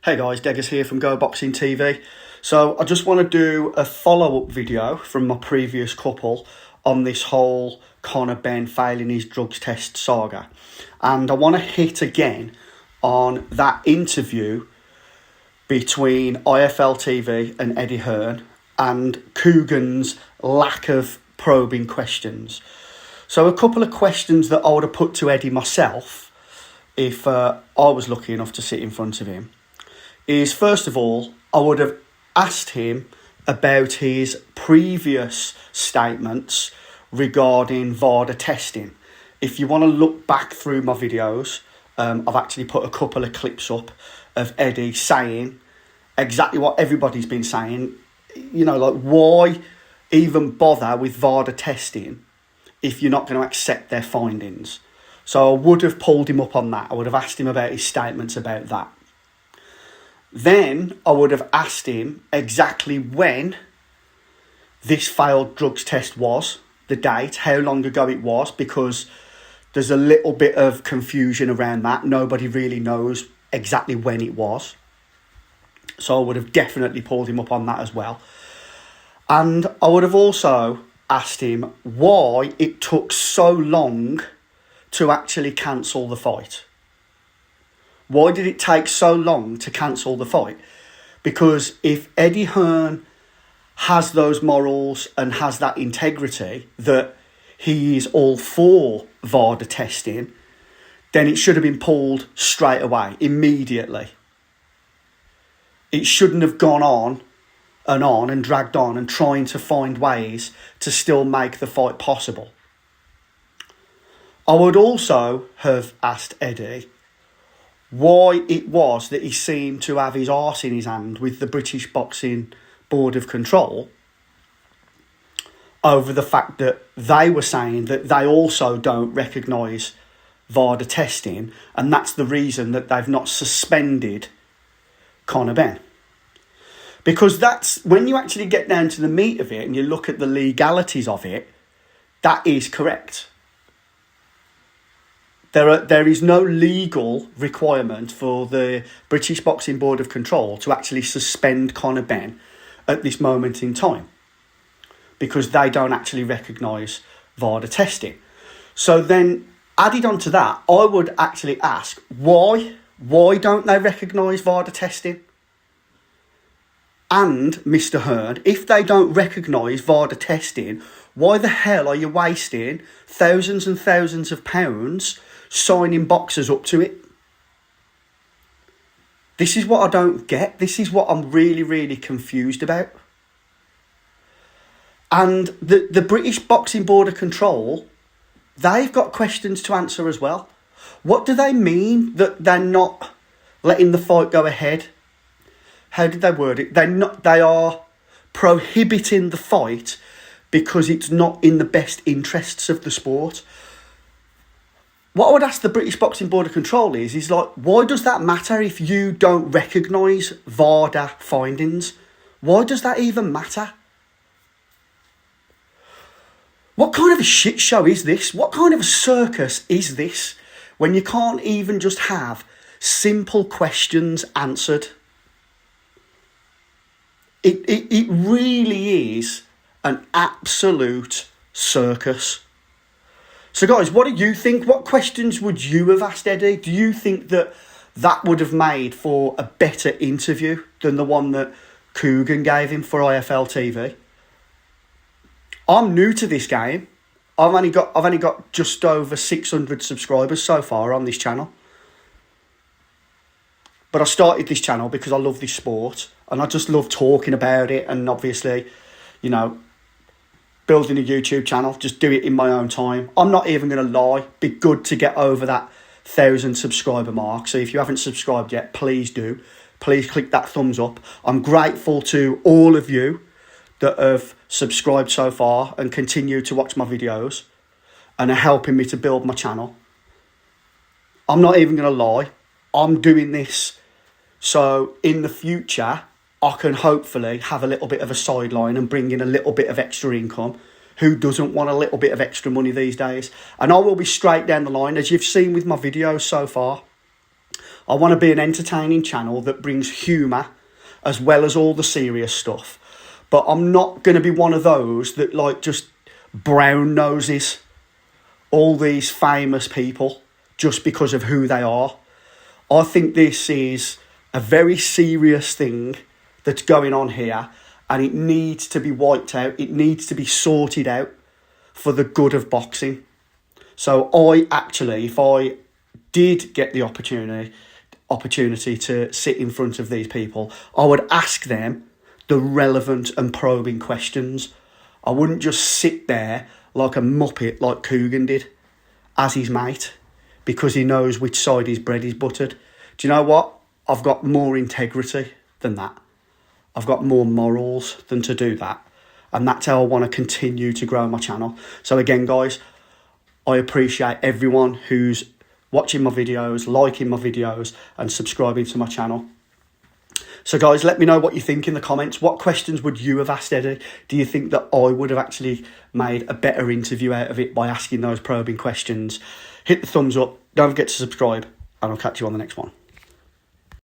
Hey guys, Deggers here from Go Boxing TV. So I just want to do a follow-up video from my previous couple on this whole Conor Benn failing his drugs test saga. And I want to hit again on that interview between IFL TV and Eddie Hearn and Kugan's lack of probing questions. So a couple of questions that I would have put to Eddie myself if I was lucky enough to sit in front of him is, first of all, I would have asked him about his previous statements regarding VADA testing. If you want to look back through my videos, I've actually put a couple of clips up of Eddie saying exactly what everybody's been saying. You know, like, why even bother with VADA testing if you're not going to accept their findings? So I would have pulled him up on that. I would have asked him about his statements about that. Then I would have asked him exactly when this failed drugs test was, the date, how long ago it was, because there's a little bit of confusion around that. Nobody really knows exactly when it was. So I would have definitely pulled him up on that as well. And I would have also asked him why it took so long to actually cancel the fight. Why did it take so long to cancel the fight? Because if Eddie Hearn has those morals and has that integrity that he is all for VADA testing, then it should have been pulled straight away, immediately. It shouldn't have gone on and dragged on and trying to find ways to still make the fight possible. I would also have asked Eddie why it was that he seemed to have his arse in his hand with the British Boxing Board of Control over the fact that they were saying that they also don't recognise VADA testing, and that's the reason that they've not suspended Conor Benn. Because that's, when you actually get down to the meat of it and you look at the legalities of it, that is correct. There is no legal requirement for the British Boxing Board of Control to actually suspend Conor Benn at this moment in time, because they don't actually recognise VADA testing. So then, added on to that, I would actually ask, why don't they recognise VADA testing? And, Mr. Hearn, if they don't recognise VADA testing, why the hell are you wasting thousands and thousands of pounds signing boxers up to it? This is what I don't get. This is what I'm really, really confused about. And the British Boxing Board of Control, they've got questions to answer as well. What do they mean that they're not letting the fight go ahead? How did they word it? They are prohibiting the fight because it's not in the best interests of the sport. What I would ask the British Boxing Board of Control is like, why does that matter if you don't recognise VADA findings? Why does that even matter? What kind of a shit show is this? What kind of a circus is this when you can't even just have simple questions answered? It really is an absolute circus. So guys, what do you think? What questions would you have asked Eddie? Do you think that would have made for a better interview than the one that Kugan gave him for IFL TV? I'm new to this game. I've only got just over 600 subscribers so far on this channel. But I started this channel because I love this sport and I just love talking about it, and obviously, you know, building a YouTube channel, just do it in my own time. I'm not even going to lie, be good to get over that 1,000 subscriber mark. So if you haven't subscribed yet, please do. Please click that thumbs up. I'm grateful to all of you that have subscribed so far and continue to watch my videos and are helping me to build my channel. I'm not even going to lie, I'm doing this so in the future I can hopefully have a little bit of a sideline and bring in a little bit of extra income. Who doesn't want a little bit of extra money these days? And I will be straight down the line, as you've seen with my videos so far. I want to be an entertaining channel that brings humour as well as all the serious stuff. But I'm not going to be one of those that like just brown noses all these famous people just because of who they are. I think this is a very serious thing that's going on here, and it needs to be wiped out. It needs to be sorted out for the good of boxing. So I actually, if I did get the opportunity to sit in front of these people, I would ask them the relevant and probing questions. I wouldn't just sit there like a muppet like Kugan did as his mate because he knows which side his bread is buttered. Do you know what? I've got more integrity than that. I've got more morals than to do that. And that's how I want to continue to grow my channel. So again, guys, I appreciate everyone who's watching my videos, liking my videos, and subscribing to my channel. So guys, let me know what you think in the comments. What questions would you have asked Eddie? Do you think that I would have actually made a better interview out of it by asking those probing questions? Hit the thumbs up. Don't forget to subscribe, and I'll catch you on the next one.